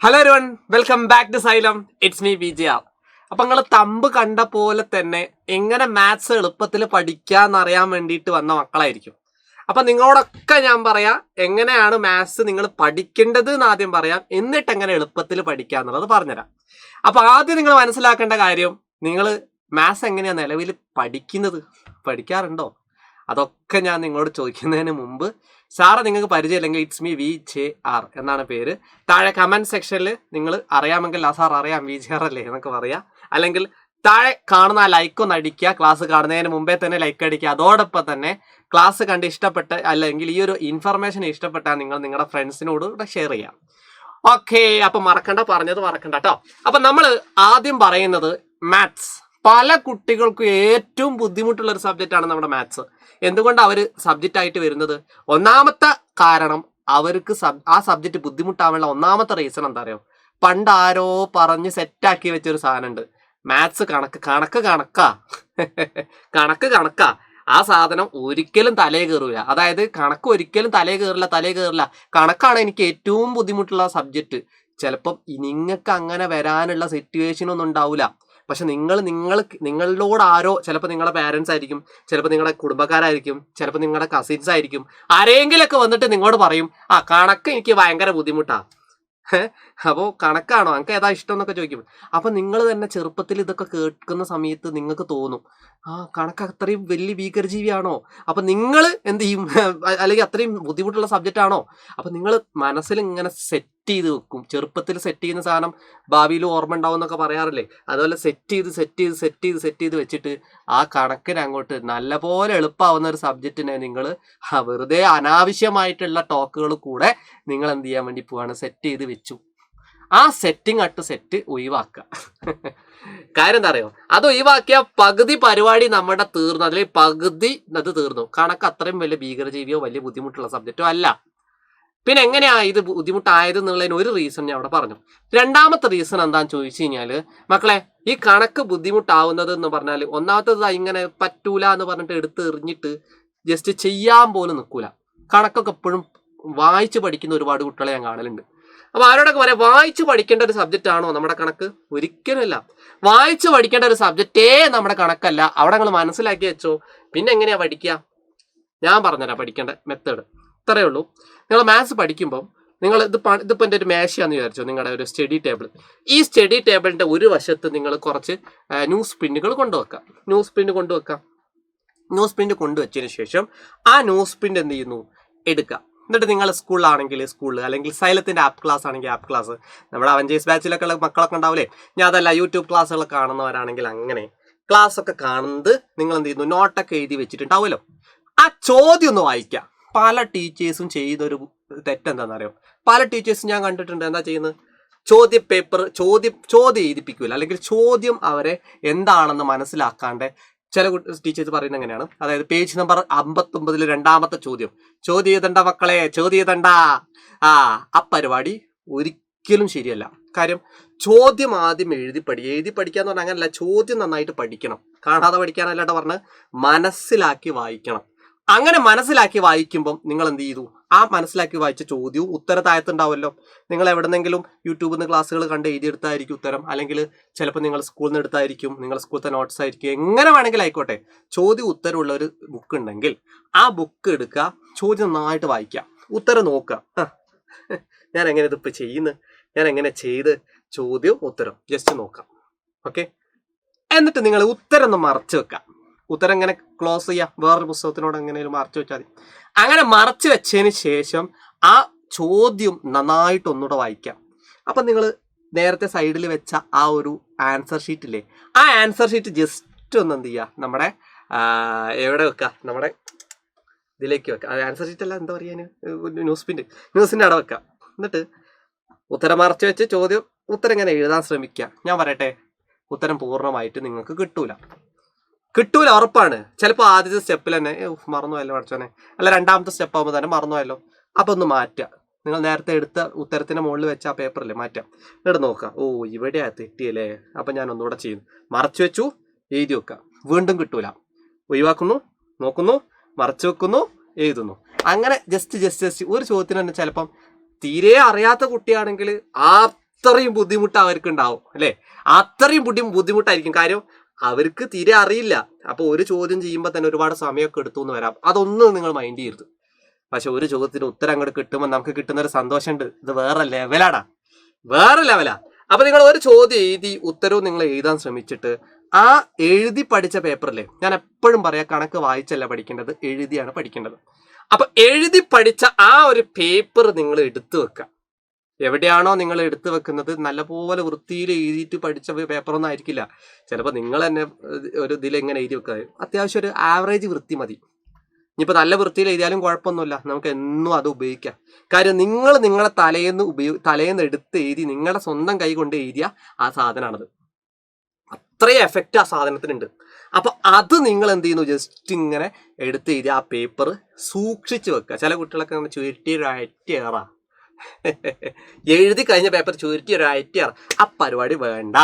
Hello everyone, welcome back to Xylem. It's me Vijaya. അപ്പൊ നിങ്ങൾ thumb കണ്ട പോലെ തന്നെ എങ്ങനെ മാത്സ് എളുപ്പത്തിൽ പഠിക്കാന്നറിയാൻ വേണ്ടിയിട്ട് വന്ന മക്കളായിരിക്കും. അപ്പൊ നിങ്ങളോടൊക്കെ ഞാൻ പറയാം എങ്ങനെയാണ് മാത്സ് നിങ്ങൾ പഠിക്കേണ്ടത് എന്ന് ആദ്യം പറയാം, എന്നിട്ട് എങ്ങനെ എളുപ്പത്തിൽ പഠിക്കാന്നുള്ളത് പറഞ്ഞുതരാം. അപ്പൊ ആദ്യം നിങ്ങൾ മനസ്സിലാക്കേണ്ട കാര്യം, നിങ്ങൾ മാത്സ് എങ്ങനെയാ നിലവിൽ പഠിക്കാറുണ്ടോ? അതൊക്കെ ഞാൻ നിങ്ങളോട് ചോദിക്കുന്നതിന് മുമ്പ്, സാറ് നിങ്ങൾക്ക് പരിചയമില്ലെങ്കിൽ ഇറ്റ്സ് മീ VJR എന്നാണ് പേര്. താഴെ കമന്റ് സെക്ഷനിൽ നിങ്ങൾ അറിയാമെങ്കിൽ ആ സാർ അറിയാം VJR അല്ലേ എന്നൊക്കെ പറയാം. അല്ലെങ്കിൽ താഴെ കാണുന്ന ആ ലൈക്ക് ഒന്ന് അടിക്കുക. ക്ലാസ് കാണുന്നതിന് മുമ്പേ തന്നെ ലൈക്ക് അടിക്കുക. അതോടൊപ്പം തന്നെ ക്ലാസ് കണ്ട് ഇഷ്ടപ്പെട്ട് അല്ലെങ്കിൽ ഈ ഒരു ഇൻഫർമേഷൻ ഇഷ്ടപ്പെട്ടാൽ നിങ്ങൾ നിങ്ങളുടെ ഫ്രണ്ട്സിനോട് ഷെയർ ചെയ്യാം. ഓക്കെ, അപ്പൊ പറഞ്ഞത് മറക്കണ്ട കേട്ടോ. അപ്പൊ നമ്മൾ ആദ്യം പറയുന്നത് മാത്സ്. പല കുട്ടികൾക്കും ഏറ്റവും ബുദ്ധിമുട്ടുള്ള ഒരു സബ്ജക്റ്റാണ് നമ്മുടെ മാത്സ്. എന്തുകൊണ്ട് അവർ സബ്ജക്റ്റ് ആയിട്ട് വരുന്നത്? ഒന്നാമത്തെ കാരണം, അവർക്ക് ആ സബ്ജക്റ്റ് ബുദ്ധിമുട്ടാവാനുള്ള ഒന്നാമത്തെ റീസൺ എന്താ അറിയോ? പണ്ട് ആരോ പറഞ്ഞ് സെറ്റാക്കി വെച്ചൊരു സാധനം ഉണ്ട്, മാത്സ് കണക്കാ. ആ സാധനം ഒരിക്കലും തലേ കയറൂല. അതായത് കണക്ക് ഒരിക്കലും തലേ കയറില്ല. കണക്കാണ് എനിക്ക് ഏറ്റവും ബുദ്ധിമുട്ടുള്ള സബ്ജക്റ്റ്. ചിലപ്പം നിങ്ങൾക്ക് അങ്ങനെ വരാനുള്ള സിറ്റുവേഷൻ ഒന്നും ഉണ്ടാവില്ല. പക്ഷെ നിങ്ങളോട് ആരോ, ചിലപ്പോൾ നിങ്ങളുടെ പാരൻസ് ആയിരിക്കും, ചിലപ്പോൾ നിങ്ങളുടെ കുടുംബക്കാരായിരിക്കും, ചിലപ്പോൾ നിങ്ങളുടെ കസിൻസ് ആയിരിക്കും, ആരെങ്കിലൊക്കെ വന്നിട്ട് നിങ്ങളോട് പറയും, കണക്ക് എനിക്ക് ഭയങ്കര ബുദ്ധിമുട്ടാ. അപ്പോൾ കണക്കാണോ, എനിക്ക് ഏതാ ഇഷ്ടം എന്നൊക്കെ ചോദിക്കും. അപ്പൊ നിങ്ങൾ തന്നെ ചെറുപ്പത്തിൽ ഇതൊക്കെ കേൾക്കുന്ന സമയത്ത് നിങ്ങൾക്ക് തോന്നും, കണക്ക് അത്രയും വലിയ ഭീകരജീവിയാണോ? അപ്പൊ നിങ്ങൾ എന്ത് ചെയ്യും? അല്ലെങ്കിൽ അത്രയും ബുദ്ധിമുട്ടുള്ള സബ്ജക്റ്റ് ആണോ? അപ്പൊ നിങ്ങൾ മനസ്സിൽ ഇങ്ങനെ സെറ്റ് ചെയ്ത് വെക്കും. ചെറുപ്പത്തിൽ സെറ്റ് ചെയ്യുന്ന സാധനം ഭാവിയിൽ ഓർമ്മ ഉണ്ടാവും എന്നൊക്കെ പറയാറില്ലേ? അതുപോലെ സെറ്റ് ചെയ്ത് വെച്ചിട്ട് ആ കണക്കിന് അങ്ങോട്ട് നല്ലപോലെ എളുപ്പമാവുന്ന ഒരു സബ്ജക്റ്റിനെ നിങ്ങൾ വെറുതെ അനാവശ്യമായിട്ടുള്ള ടോക്കുകൾ കൂടെ നിങ്ങൾ എന്ത് ചെയ്യാൻ വേണ്ടി പോവാണ്? സെറ്റ് ചെയ്ത് വെച്ചു. ആ സെറ്റ് ഒഴിവാക്കുക. കാര്യം എന്താ അറിയോ? അത് ഒഴിവാക്കിയ പകുതി പരിപാടി നമ്മുടെ തീർന്നു. അതിൽ പകുതി അത് തീർന്നു. കണക്ക് അത്രയും വലിയ ഭീകരജീവിയോ വലിയ ബുദ്ധിമുട്ടുള്ള സബ്ജക്റ്റോ അല്ല. പിന്നെ എങ്ങനെയാ ഇത് ബുദ്ധിമുട്ടായത് എന്നുള്ളതിന് ഒരു റീസൺ ഞാൻ അവിടെ പറഞ്ഞു. രണ്ടാമത്തെ റീസൺ എന്താന്ന് ചോദിച്ചു കഴിഞ്ഞാല്, മക്കളെ, ഈ കണക്ക് ബുദ്ധിമുട്ടാവുന്നത് എന്ന് പറഞ്ഞാൽ, ഒന്നാമത്തത് ഇങ്ങനെ പറ്റൂല എന്ന് പറഞ്ഞിട്ട് എടുത്ത് എറിഞ്ഞിട്ട് ജസ്റ്റ് ചെയ്യാൻ പോലും നിൽക്കൂല. കണക്കൊക്കെ എപ്പോഴും വായിച്ച് പഠിക്കുന്ന ഒരുപാട് കുട്ടികളെ ഞാൻ കാണലുണ്ട്. അപ്പൊ ആരോടൊക്കെ പറയാം, വായിച്ച് പഠിക്കേണ്ട ഒരു സബ്ജക്റ്റ് ആണോ നമ്മുടെ കണക്ക്? ഒരിക്കലുമല്ല. വായിച്ച് പഠിക്കേണ്ട ഒരു സബ്ജക്റ്റേ നമ്മുടെ കണക്കല്ല. അവിടെ നിങ്ങൾ മനസ്സിലാക്കി വെച്ചോ. പിന്നെ എങ്ങനെയാ പഠിക്കുക? ഞാൻ പറഞ്ഞുതരാം പഠിക്കേണ്ട മെത്തേഡ്. ഇത്രയേ ഉള്ളൂ. നിങ്ങൾ മാത്സ് പഠിക്കുമ്പോൾ നിങ്ങൾ ഇതിപ്പോൾ എൻ്റെ ഒരു മേശയാന്ന് വിചാരിച്ചോ, നിങ്ങളുടെ ഒരു സ്റ്റഡി ടേബിൾ. ഈ സ്റ്റഡി ടേബിളിൻ്റെ ഒരു വശത്ത് നിങ്ങൾ കുറച്ച് ന്യൂസ് പ്രിന്റുകൾ കൊണ്ടുവെക്കാം. ന്യൂസ് പ്രിന്റ് കൊണ്ടുവച്ചതിന് ശേഷം ആ ന്യൂസ് പ്രിന്റ് എന്ത് ചെയ്യുന്നു? എടുക്കുക. എന്നിട്ട് നിങ്ങൾ സ്കൂളിലാണെങ്കിൽ സ്കൂളിൽ, അല്ലെങ്കിൽ സൈലത്തിൻ്റെ ആപ്പ് ക്ലാസ് ആണെങ്കിൽ ആപ്പ് ക്ലാസ്, നമ്മുടെ അവഞ്ചേഴ്സ് ബാച്ചിലൊക്കെ ഉള്ള മക്കളൊക്കെ ഉണ്ടാവില്ലേ? ഞാൻ അതല്ല, യൂട്യൂബ് ക്ലാസ്സുകൾ കാണുന്നവരാണെങ്കിൽ അങ്ങനെ ക്ലാസ് ഒക്കെ കാണുന്നത് നിങ്ങൾ എന്ത് ചെയ്യുന്നു? നോട്ടൊക്കെ എഴുതി വെച്ചിട്ടുണ്ടാവുമല്ലോ. ആ ചോദ്യം ഒന്ന് വായിക്കുക. പല ടീച്ചേഴ്സും ചെയ്തൊരു തെറ്റെന്താണെന്നറിയോ? പല ടീച്ചേഴ്സും ഞാൻ കണ്ടിട്ടുണ്ട് എന്താ ചെയ്യുന്നത്? ചോദ്യം എഴുതിപ്പിക്കൂല, അല്ലെങ്കിൽ ചോദ്യം അവരെ എന്താണെന്ന് മനസ്സിലാക്കാണ്ട് ചില ടീച്ചേഴ്സ് പറയുന്നത് എങ്ങനെയാണ്? അതായത് പേജ് നമ്പർ 59 രണ്ടാമത്തെ ചോദ്യം എഴുതണ്ട മക്കളെ, ചോദ്യം എഴുതണ്ട. ആ പരിപാടി ഒരിക്കലും ശരിയല്ല. കാര്യം, ചോദ്യം ആദ്യം എഴുതി പഠിക്കാന്ന് പറഞ്ഞാൽ അങ്ങനല്ല. ചോദ്യം നന്നായിട്ട് പഠിക്കണം. കാണാതെ പഠിക്കാനല്ലാണ്ട് പറഞ്ഞ് മനസ്സിലാക്കി വായിക്കണം. അങ്ങനെ മനസ്സിലാക്കി വായിക്കുമ്പം നിങ്ങൾ എന്ത് ചെയ്തു? ആ മനസ്സിലാക്കി വായിച്ച ചോദ്യവും ഉത്തര താഴത്തുണ്ടാവുമല്ലോ. നിങ്ങൾ എവിടെന്നെങ്കിലും യൂട്യൂബിൽ നിന്ന് ക്ലാസ്സുകൾ കണ്ട് എഴുതിയെടുത്തായിരിക്കും ഉത്തരം, അല്ലെങ്കിൽ ചിലപ്പോൾ നിങ്ങൾ സ്കൂളിൽ നിന്ന് എടുത്തായിരിക്കും, നിങ്ങൾ സ്കൂളത്തെ നോട്ട്സ് ആയിരിക്കും, എങ്ങനെ വേണമെങ്കിലും ആയിക്കോട്ടെ. ചോദ്യം ഉത്തരമുള്ള ഒരു ബുക്ക് ഉണ്ടെങ്കിൽ ആ ബുക്ക് എടുക്കുക, ചോദ്യം നന്നായിട്ട് വായിക്കുക, ഉത്തരം നോക്കുക. ഞാൻ എങ്ങനെ ഇതിപ്പോൾ ചെയ്യുന്നത്, ഞാൻ എങ്ങനെ ചെയ്ത്, ചോദ്യം ഉത്തരം ജസ്റ്റ് നോക്കാം. ഓക്കെ, എന്നിട്ട് നിങ്ങൾ ഉത്തരം ഒന്ന് മറച്ചു വെക്കാം. ഉത്തരം എങ്ങനെ ക്ലോസ് ചെയ്യാം? വേറൊരു പുസ്തകത്തിനോട് എങ്ങനെയും മറച്ചു വെച്ചാൽ മതി. അങ്ങനെ മറച്ചു വെച്ചതിന് ശേഷം ആ ചോദ്യം നന്നായിട്ട് ഒന്നുകൂടെ വായിക്കാം. അപ്പം നിങ്ങൾ നേരത്തെ സൈഡിൽ വെച്ച ആ ഒരു ആൻസർ ഷീറ്റ് ഇല്ലേ, ആ ആൻസർ ഷീറ്റ് ജസ്റ്റ് ഒന്ന് എന്ത് ചെയ്യുക? നമ്മുടെ എവിടെ വെക്കുക? നമ്മുടെ ഇതിലേക്ക് വെക്കുക. ആൻസർ ഷീറ്റ് അല്ല, എന്താ പറയുക, ന്യൂസിൻ്റെ അവിടെ വെക്കുക. എന്നിട്ട് ഉത്തരം മറച്ചു വെച്ച് ഉത്തരം ഇങ്ങനെ എഴുതാൻ ശ്രമിക്കുക. ഞാൻ പറയട്ടെ, ഉത്തരം പൂർണ്ണമായിട്ട് നിങ്ങൾക്ക് കിട്ടൂല, ഉറപ്പാണ്. ചിലപ്പോൾ ആദ്യത്തെ സ്റ്റെപ്പിൽ തന്നെ മറന്നുപോയല്ലോ പഠിച്ചോനെ, അല്ല രണ്ടാമത്തെ സ്റ്റെപ്പ് ആകുമ്പോൾ തന്നെ മറന്നുപോയല്ലോ. അപ്പം ഒന്ന് മാറ്റുക. നിങ്ങൾ നേരത്തെ എടുത്ത ഉത്തരത്തിൻ്റെ മുകളിൽ വെച്ച ആ പേപ്പറല്ലേ, മാറ്റാം. എന്നിട്ട് നോക്കുക, ഇവിടെയാ തെറ്റിയല്ലേ, അപ്പം ഞാൻ ഒന്നുകൂടെ ചെയ്യുന്നു. മറച്ചു വെച്ചു, എഴുതി വെക്കുക. വീണ്ടും കിട്ടൂല, ഒഴിവാക്കുന്നു, നോക്കുന്നു, മറച്ചു വെക്കുന്നു, എഴുതുന്നു. അങ്ങനെ ജസ്റ്റ് ഒരു ചോദ്യത്തിന് തന്നെ ചിലപ്പം തീരെ അറിയാത്ത കുട്ടിയാണെങ്കിൽ ആ അത്രയും ബുദ്ധിമുട്ട് അവർക്ക് ഉണ്ടാവും അല്ലേ? അത്രയും ബുദ്ധിമുട്ടായിരിക്കും. കാര്യം അവർക്ക് തീരെ അറിയില്ല. അപ്പോൾ ഒരു ചോദ്യം ചെയ്യുമ്പോൾ തന്നെ ഒരുപാട് സമയമൊക്കെ എടുത്തു എന്ന് വരാം. അതൊന്നും നിങ്ങൾ മൈൻഡ് ചെയ്യരുത്. പക്ഷെ ഒരു ചോദ്യത്തിന് ഉത്തരം അങ്ങോട്ട് കിട്ടുമ്പോൾ നമുക്ക് കിട്ടുന്ന ഒരു സന്തോഷമുണ്ട്. ഇത് വേറെ ലെവലാടാ, വേറെ ലെവലാ. അപ്പൊ നിങ്ങൾ ഒരു ചോദ്യം എഴുതി ഉത്തരവും നിങ്ങൾ എഴുതാൻ ശ്രമിച്ചിട്ട് ആ എഴുതി പഠിച്ച പേപ്പറില്ലേ, ഞാൻ എപ്പോഴും പറയാം, കണക്ക് വായിച്ചല്ല പഠിക്കേണ്ടത്, എഴുതിയാണ് പഠിക്കേണ്ടത്. അപ്പൊ എഴുതി പഠിച്ച ആ ഒരു പേപ്പർ നിങ്ങൾ എടുത്തു വെക്കുക. എവിടെയാണോ നിങ്ങൾ എടുത്തു വെക്കുന്നത്, നല്ലപോലെ വൃത്തിയിൽ എഴുതിയിട്ട് പഠിച്ച പേപ്പറൊന്നും ആയിരിക്കില്ല. ചിലപ്പോൾ നിങ്ങൾ തന്നെ ഒരു ഇതിൽ എങ്ങനെ എഴുതി വെക്കുക, അത്യാവശ്യം ഒരു ആവറേജ് വൃത്തി മതി. ഇനിയിപ്പോൾ നല്ല വൃത്തിയിൽ എഴുതിയാലും കുഴപ്പമൊന്നുമില്ല, നമുക്ക് എന്നും അത് ഉപയോഗിക്കാം. കാര്യം നിങ്ങൾ നിങ്ങളെ തലേന്ന് എടുത്ത് എഴുതി നിങ്ങളുടെ സ്വന്തം കൈ കൊണ്ട് എഴുതിയ ആ സാധനമാണത്. അത്രയും എഫക്റ്റ് ആ സാധനത്തിനുണ്ട്. അപ്പൊ അത് നിങ്ങൾ എന്ത് ചെയ്യുന്നു, ജസ്റ്റ് ഇങ്ങനെ എടുത്ത് എഴുതി ആ പേപ്പർ സൂക്ഷിച്ചു വെക്കുക. ചില കുട്ടികളൊക്കെ അങ്ങനെ ചുരുട്ടി ഒരയറ്റേറാ എഴുതി കഴിഞ്ഞ പേപ്പർ ചുരുട്ടി ഒരയറ്റേറ. ആ പരിപാടി വേണ്ട.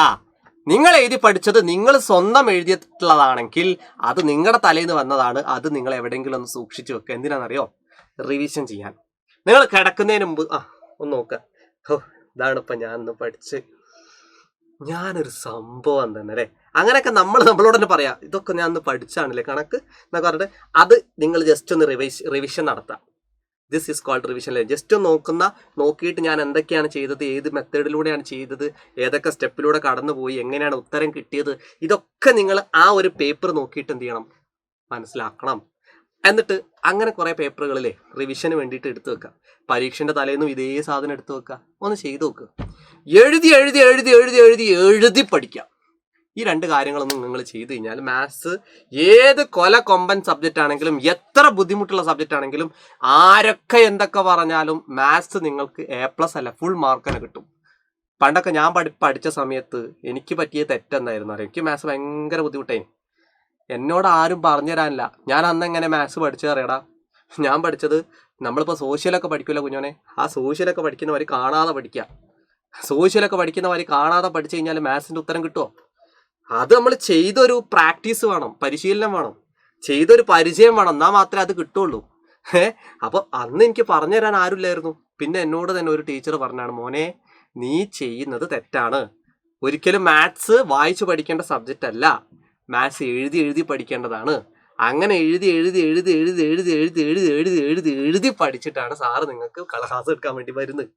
നിങ്ങൾ എഴുതി പഠിച്ചത് നിങ്ങൾ സ്വന്തം എഴുതിയിട്ടുള്ളതാണെങ്കിൽ അത് നിങ്ങളുടെ തലേന്ന് വന്നതാണ്. അത് നിങ്ങൾ എവിടെയെങ്കിലും ഒന്ന് സൂക്ഷിച്ചു വെക്കുക. എന്തിനാണെന്നറിയോ? റിവിഷൻ ചെയ്യാൻ. നിങ്ങൾ കിടക്കുന്നതിന് മുമ്പ് ഒന്ന് നോക്കുക, ഇതാണ് ഇപ്പം ഞാൻ ഇന്ന് പഠിച്ച്, ഞാനൊരു സംഭവം തന്നെ അല്ലേ. അങ്ങനെയൊക്കെ നമ്മളോട് തന്നെ പറയാം, ഇതൊക്കെ ഞാൻ ഇന്ന് പഠിച്ചാണല്ലേ കണക്ക് എന്നൊക്കെ പറഞ്ഞിട്ട് അത് നിങ്ങൾ ജസ്റ്റ് ഒന്ന് റിവിഷൻ നടത്താം. ദിസ് ഈസ് കോൾഡ് റിവിഷൻ അല്ലേ. ജസ്റ്റ് നോക്കിയിട്ട് ഞാൻ എന്തൊക്കെയാണ് ചെയ്തത്, ഏത് മെത്തേഡിലൂടെയാണ് ചെയ്തത്, ഏതൊക്കെ സ്റ്റെപ്പിലൂടെ കടന്നുപോയി, എങ്ങനെയാണ് ഉത്തരം കിട്ടിയത്, ഇതൊക്കെ നിങ്ങൾ ആ ഒരു പേപ്പർ നോക്കിയിട്ട് എന്ത് ചെയ്യണം, മനസ്സിലാക്കണം. എന്നിട്ട് അങ്ങനെ കുറേ പേപ്പറുകളിലെ റിവിഷന് വേണ്ടിയിട്ട് എടുത്തു വെക്കുക. പരീക്ഷൻ്റെ തലേന്നും ഇതേ സാധനം എടുത്തു വെക്കുക, ഒന്ന് ചെയ്തു നോക്കുക. എഴുതി പഠിക്കുക. ഈ രണ്ട് കാര്യങ്ങളൊന്നും നിങ്ങൾ ചെയ്തു കഴിഞ്ഞാൽ മാത്സ് ഏത് കൊമ്പൻ സബ്ജക്റ്റ് ആണെങ്കിലും, എത്ര ബുദ്ധിമുട്ടുള്ള സബ്ജക്റ്റ് ആണെങ്കിലും, ആരൊക്കെ എന്തൊക്കെ പറഞ്ഞാലും മാത്സ് നിങ്ങൾക്ക് A+ അല്ല, ഫുൾ മാർക്ക് തന്നെ കിട്ടും. പണ്ടൊക്കെ ഞാൻ പഠിച്ച സമയത്ത് എനിക്ക് പറ്റിയ തെറ്റെന്തായിരുന്നു അറിയാം? എനിക്ക് മാത്സ് ഭയങ്കര ബുദ്ധിമുട്ടായി. എന്നോട് ആരും പറഞ്ഞു തരാനില്ല. ഞാൻ അന്ന് എങ്ങനെ മാത്സ് പഠിച്ചതറിയടാ? ഞാൻ പഠിച്ചത്, നമ്മളിപ്പോൾ സോഷ്യലൊക്കെ പഠിക്കില്ല കുഞ്ഞോനെ, ആ സോഷ്യലൊക്കെ പഠിക്കുന്നവർ കാണാതെ പഠിക്കുക. സോഷ്യലൊക്കെ പഠിക്കുന്നവർ കാണാതെ പഠിച്ചു കഴിഞ്ഞാൽ മാത്സിൻ്റെ ഉത്തരം കിട്ടുമോ? അത് നമ്മൾ ചെയ്തൊരു പ്രാക്ടീസ് വേണം, പരിശീലനം വേണം, ചെയ്തൊരു പരിചയം വേണം, എന്നാൽ മാത്രമേ അത് കിട്ടുള്ളൂ. അപ്പോൾ അന്ന് എനിക്ക് പറഞ്ഞു തരാൻ ആരുമില്ലായിരുന്നു. പിന്നെ എന്നോട് തന്നെ ഒരു ടീച്ചർ പറഞ്ഞാണ്, മോനെ നീ ചെയ്യുന്നത് തെറ്റാണ്. ഒരിക്കലും മാത്സ് വായിച്ചു പഠിക്കേണ്ട സബ്ജക്റ്റ് അല്ല, മാത്സ് എഴുതി പഠിക്കേണ്ടതാണ്. അങ്ങനെ എഴുതി പഠിച്ചിട്ടാണ് സാറ് നിങ്ങൾക്ക് ക്ലാസ് എടുക്കാൻ വേണ്ടി വരുന്നത്.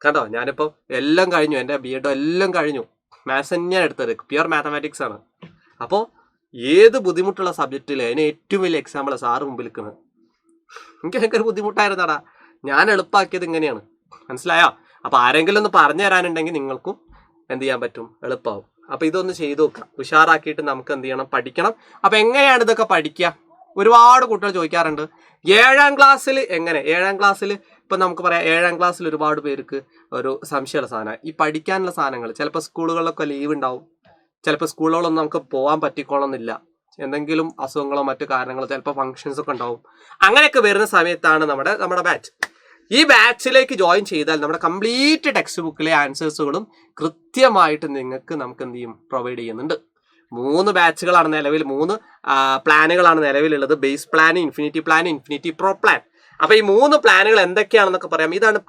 കണ്ടോ, ഞാനിപ്പോൾ എല്ലാം കഴിഞ്ഞു, എൻ്റെ B.Ed എല്ലാം കഴിഞ്ഞു, മാത്സ് തന്നെയാണ് എടുത്തത്, പ്യുവർ മാത്തമാറ്റിക്സ് ആണ്. അപ്പോൾ ഏത് ബുദ്ധിമുട്ടുള്ള സബ്ജക്റ്റിൽ അതിന് ഏറ്റവും വലിയ എക്സാമ്പിൾ സാറ് മുമ്പിൽ നിൽക്കുന്നത്. എനിക്ക് ഭയങ്കര ബുദ്ധിമുട്ടായിരുന്നടാ, ഞാൻ എളുപ്പമാക്കിയത് ഇങ്ങനെയാണ്, മനസ്സിലായോ? അപ്പോൾ ആരെങ്കിലും ഒന്ന് പറഞ്ഞു തരാനുണ്ടെങ്കിൽ നിങ്ങൾക്കും എന്ത് ചെയ്യാൻ പറ്റും, എളുപ്പമാവും. അപ്പോൾ ഇതൊന്ന് ചെയ്തു നോക്കുക, ഉഷാറാക്കിയിട്ട് നമുക്ക് എന്ത് ചെയ്യണം, പഠിക്കണം. അപ്പോൾ എങ്ങനെയാണ് ഇതൊക്കെ പഠിക്കുക? ഒരുപാട് കുട്ടികൾ ചോദിക്കാറുണ്ട്, 7ാം ക്ലാസ്സിൽ എങ്ങനെ? 7ാം ക്ലാസ്സിൽ ഇപ്പം നമുക്ക് പറയാം, 7ാം ക്ലാസ്സിൽ ഒരുപാട് പേർക്ക് ഒരു സംശയമുള്ള സാധനം ഈ പഠിക്കാനുള്ള സാധനങ്ങൾ. ചിലപ്പോൾ സ്കൂളുകളിലൊക്കെ ലീവ് ഉണ്ടാവും, ചിലപ്പോൾ സ്കൂളുകളൊന്നും നമുക്ക് പോകാൻ പറ്റിക്കോളന്നില്ല, എന്തെങ്കിലും അസുഖങ്ങളോ മറ്റു കാരണങ്ങളോ, ചിലപ്പോൾ ഫങ്ഷൻസ് ഒക്കെ ഉണ്ടാവും. അങ്ങനെയൊക്കെ വരുന്ന സമയത്താണ് നമ്മുടെ ബാച്ച്. ഈ ബാച്ചിലേക്ക് ജോയിൻ ചെയ്താൽ നമ്മുടെ കംപ്ലീറ്റ് ടെക്സ്റ്റ് ബുക്കിലെ ആൻസേഴ്സുകളും കൃത്യമായിട്ട് നമുക്ക് എന്ത് ചെയ്യും, പ്രൊവൈഡ് ചെയ്യുന്നുണ്ട്. 3 ബാച്ചുകളാണ് നിലവിൽ, 3 പ്ലാനുകളാണ് നിലവിലുള്ളത്. Base plan, infinity plan, infinity pro plan. അപ്പോൾ ഈ 3 പ്ലാനുകൾ എന്തൊക്കെയാണെന്നൊക്കെ പറയാം. ഇതാണ്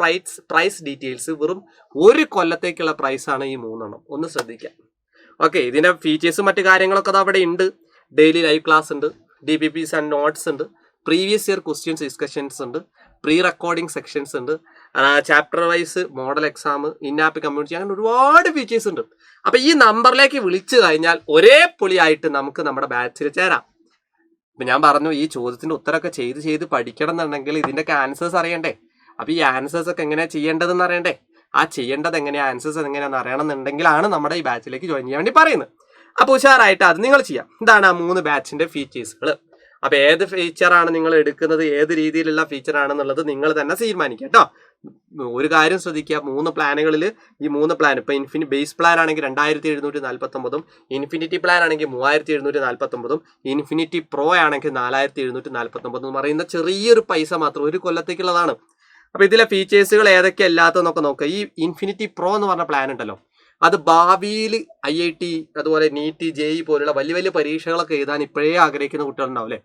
പ്രൈസ് ഡീറ്റെയിൽസ്. വെറും 1 കൊല്ലത്തേക്കുള്ള പ്രൈസാണ് ഈ 3 ഒന്ന് ശ്രദ്ധിക്കാം. ഓക്കെ, ഇതിൻ്റെ ഫീച്ചേഴ്സും മറ്റു കാര്യങ്ങളൊക്കെ അത് അവിടെ ഉണ്ട്. ഡെയിലി ലൈവ് ക്ലാസ് ഉണ്ട്, DPPs ആൻഡ് നോട്ട്സ് ഉണ്ട്, പ്രീവിയസ് ഇയർ ക്വസ്റ്റ്യൻസ് ഡിസ്കഷൻസ് ഉണ്ട്, പ്രീ റെക്കോർഡിംഗ് സെക്ഷൻസ് ഉണ്ട്, chapter wise model exam, in-app community, അങ്ങനെ ഒരുപാട് ഫീച്ചേഴ്സ് ഉണ്ട്. അപ്പോൾ ഈ നമ്പറിലേക്ക് വിളിച്ചു കഴിഞ്ഞാൽ ഒരേ പൊളിയായിട്ട് നമുക്ക് നമ്മുടെ ബാച്ചിൽ ചേരാം. ഇപ്പം ഞാൻ പറഞ്ഞു, ഈ ചോദ്യത്തിൻ്റെ ഉത്തരമൊക്കെ ചെയ്ത് പഠിക്കണം എന്നുണ്ടെങ്കിൽ ഇതിൻ്റെയൊക്കെ ആൻസേഴ്സ് അറിയണ്ടേ? അപ്പോൾ ഈ ആൻസേഴ്സ് ഒക്കെ എങ്ങനെയാണ് ചെയ്യേണ്ടതെന്ന് അറിയണ്ടേ? ആ ചെയ്യേണ്ടത് എങ്ങനെയാണ്, ആൻസേഴ്സ് എങ്ങനെയാണെന്ന് അറിയണം എന്നുണ്ടെങ്കിലാണ് നമ്മുടെ ഈ ബാച്ചിലേക്ക് ജോയിൻ ചെയ്യാൻ വേണ്ടി പറയുന്നത്. അപ്പോൾ ഉഷാറായിട്ട് അത് നിങ്ങൾ ചെയ്യാം. ഇതാണ് ആ 3 ബാച്ചിൻ്റെ ഫീച്ചേഴ്സുകൾ. അപ്പോൾ ഏത് ഫീച്ചറാണ് നിങ്ങൾ എടുക്കുന്നത്, ഏത് രീതിയിലുള്ള ഫീച്ചറാണെന്നുള്ളത് നിങ്ങൾ തന്നെ തീരുമാനിക്കുക കേട്ടോ. ഒരു കാര്യം ശ്രദ്ധിക്കുക, 3 പ്ലാനുകളിൽ ഈ 3 പ്ലാൻ, ഇപ്പോൾ ബേസ് പ്ലാൻ ആണെങ്കിൽ 2749, ഇൻഫിനിറ്റി പ്ലാൻ ആണെങ്കിൽ 3749, ഇൻഫിനിറ്റി പ്രോ ആണെങ്കിൽ 4749 എന്ന് പറയുന്ന ചെറിയൊരു പൈസ മാത്രം 1 കൊല്ലത്തേക്കുള്ളതാണ്. അപ്പോൾ ഇതിലെ ഫീച്ചേഴ്സുകൾ ഏതൊക്കെ അല്ലാത്തതെന്നൊക്കെ നോക്കുക. ഈ ഇൻഫിനിറ്റി പ്രോ എന്ന് പറഞ്ഞ പ്ലാൻ ഉണ്ടല്ലോ, അത് ഭാവിയിൽ IIT അതുപോലെ NEET JEE പോലുള്ള വലിയ വലിയ പരീക്ഷകളൊക്കെ എഴുതാൻ ഇപ്പോഴേ ആഗ്രഹിക്കുന്ന കുട്ടികളുണ്ടാവും അല്ലേ?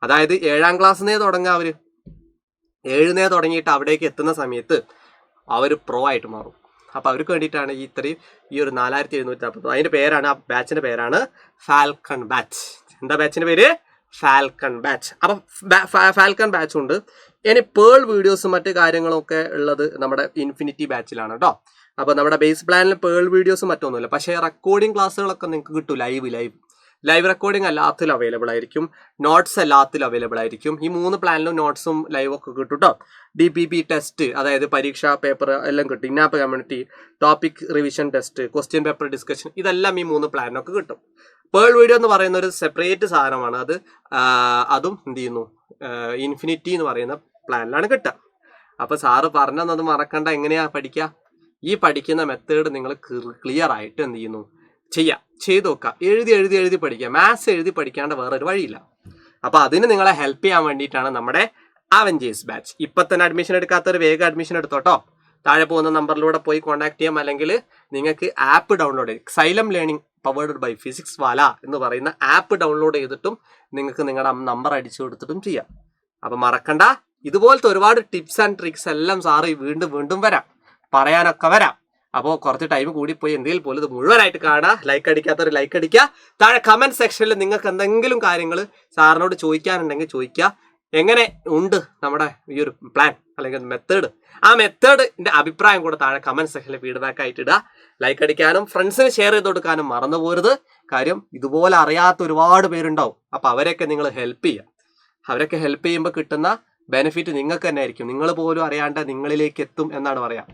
അതായത് 7ാം ക്ലാസ്സിനേ തുടങ്ങുക, അവർ 7 തുടങ്ങിയിട്ട് അവിടേക്ക് എത്തുന്ന സമയത്ത് അവർ പ്രോ ആയിട്ട് മാറും. അപ്പോൾ അവർക്ക് വേണ്ടിയിട്ടാണ് ഈ ഒരു 4740. അതിൻ്റെ പേരാണ്, ആ ബാച്ചിൻ്റെ പേരാണ് ഫാൽക്കൺ ബാച്ച്. എന്താ ബാച്ചിൻ്റെ പേര്? Falcon batch. അപ്പം ഫാൽക്കൺ ബാച്ച് ഉണ്ട്. ഇനി പേൾ വീഡിയോസും മറ്റു കാര്യങ്ങളൊക്കെ ഉള്ളത് നമ്മുടെ ഇൻഫിനിറ്റി ബാച്ചിലാണ് കേട്ടോ. അപ്പോൾ നമ്മുടെ ബേസ് പ്ലാനിൽ പേൾ വീഡിയോസും മറ്റൊന്നുമില്ല. പക്ഷേ റെക്കോർഡിംഗ് ക്ലാസ്സുകളൊക്കെ നിങ്ങൾക്ക് കിട്ടും. ലൈവ് റെക്കോർഡിംഗ് എല്ലാത്തിലും അവൈലബിൾ ആയിരിക്കും. നോട്ട്സ് എല്ലാത്തിലും അവൈലബിൾ ആയിരിക്കും. ഈ 3 പ്ലാനിലും നോട്ട്സും ലൈവൊക്കെ കിട്ടും കേട്ടോ. DPP ടെസ്റ്റ്, അതായത് പരീക്ഷാ പേപ്പർ എല്ലാം കിട്ടും. ഇന്നാപ്പ് community, topic revision test, question paper discussion, ഇതെല്ലാം ഈ 3 പ്ലാനിനൊക്കെ കിട്ടും. പേൾ വീഡിയോ എന്ന് പറയുന്ന ഒരു സെപ്പറേറ്റ് സാധനമാണ്. അതും എന്ത് ചെയ്യുന്നു, ഇൻഫിനിറ്റി എന്ന് പറയുന്ന പ്ലാനിലാണ് കിട്ടുക. അപ്പോൾ സാറ് പറഞ്ഞത് മറക്കണ്ട. എങ്ങനെയാ പഠിക്കുക? ഈ പഠിക്കുന്ന മെത്തേഡ് നിങ്ങൾ ക്ലിയർ ആയിട്ട് എന്ത് ചെയ്യുന്നു, ചെയ്ത് നോക്കുക. എഴുതി പഠിക്കുക. മാത്സ് എഴുതി പഠിക്കാണ്ട് വേറൊരു വഴിയില്ല. അപ്പോൾ അതിന് നിങ്ങളെ ഹെൽപ്പ് ചെയ്യാൻ വേണ്ടിയിട്ടാണ് നമ്മുടെ അവഞ്ചേഴ്സ് ബാച്ച്. ഇപ്പം തന്നെ അഡ്മിഷൻ എടുക്കാത്തവർ വേഗം അഡ്മിഷൻ എടുത്തോട്ടോ. താഴെ പോകുന്ന നമ്പറിലൂടെ പോയി കോൺടാക്ട് ചെയ്യാം. അല്ലെങ്കിൽ നിങ്ങൾക്ക് ആപ്പ് ഡൗൺലോഡ് ചെയ്യും. Xylem learning powered by physics Wallah എന്ന് പറയുന്ന ആപ്പ് ഡൗൺലോഡ് ചെയ്തിട്ടും നിങ്ങൾക്ക് നിങ്ങളുടെ നമ്പർ അടിച്ചു കൊടുത്തിട്ടും ചെയ്യാം. അപ്പം മറക്കണ്ട, ഇതുപോലത്തെ ഒരുപാട് ടിപ്സ് ആൻഡ് ട്രിക്സ് എല്ലാം സാറ് വീണ്ടും പറയാനൊക്കെ വരാം. അപ്പോൾ കുറച്ച് ടൈം കൂടിപ്പോയി. എന്തെങ്കിലും പോലും ഇത് മുഴുവനായിട്ട് കാണുക. ലൈക്ക് അടിക്കാത്തവർ ലൈക്ക് അടിക്കുക. താഴെ കമൻറ്റ് സെക്ഷനിൽ നിങ്ങൾക്ക് എന്തെങ്കിലും കാര്യങ്ങൾ സാറിനോട് ചോദിക്കാനുണ്ടെങ്കിൽ ചോദിക്കുക. എങ്ങനെ ഉണ്ട് നമ്മുടെ ഈ ഒരു പ്ലാൻ അല്ലെങ്കിൽ മെത്തേഡ്, ആ മെത്തേഡിൻ്റെ അഭിപ്രായം കൂടെ താഴെ കമൻറ്റ് സെക്ഷനിൽ ഫീഡ്ബാക്ക് ആയിട്ട് ഇടുക. ലൈക്ക് അടിക്കാനും ഫ്രണ്ട്സിന് ഷെയർ ചെയ്ത് കൊടുക്കാനും മറന്നു പോരുത്. കാര്യം ഇതുപോലെ അറിയാത്ത ഒരുപാട് പേരുണ്ടാവും. അപ്പോൾ അവരെയൊക്കെ നിങ്ങൾ ഹെൽപ്പ് ചെയ്യുക. അവരൊക്കെ ഹെൽപ്പ് ചെയ്യുമ്പോൾ കിട്ടുന്ന ബെനിഫിറ്റ് നിങ്ങൾക്ക് തന്നെ ആയിരിക്കും. നിങ്ങൾ പോലും അറിയാണ്ട് നിങ്ങളിലേക്ക് എത്തും എന്നാണ് പറയാം.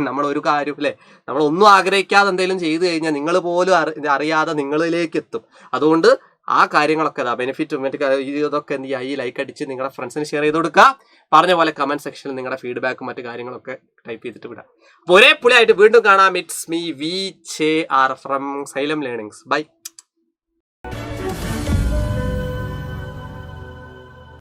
നമ്മളൊരു കാര്യം അല്ലേ, നമ്മളൊന്നും ആഗ്രഹിക്കാതെ എന്തെങ്കിലും ചെയ്തു കഴിഞ്ഞാൽ നിങ്ങൾ പോലും അറിയാതെ നിങ്ങളിലേക്ക് എത്തും. അതുകൊണ്ട് ആ കാര്യങ്ങളൊക്കെ ബെനിഫിറ്റും ഇതൊക്കെ എന്ത് ചെയ്യുക, ഈ ലൈക്ക് അടിച്ച് നിങ്ങളുടെ ഫ്രണ്ട്സിന് ഷെയർ ചെയ്ത് കൊടുക്കുക. പറഞ്ഞ പോലെ കമൻറ്റ് സെക്ഷനിൽ നിങ്ങളുടെ ഫീഡ്ബാക്കും മറ്റു കാര്യങ്ങളൊക്കെ ടൈപ്പ് ചെയ്തിട്ട് വിടാം. അപ്പോൾ ഒരേ പുള്ളിയായിട്ട് വീണ്ടും കാണാം. It's me VJR from Xylem Learnings. By.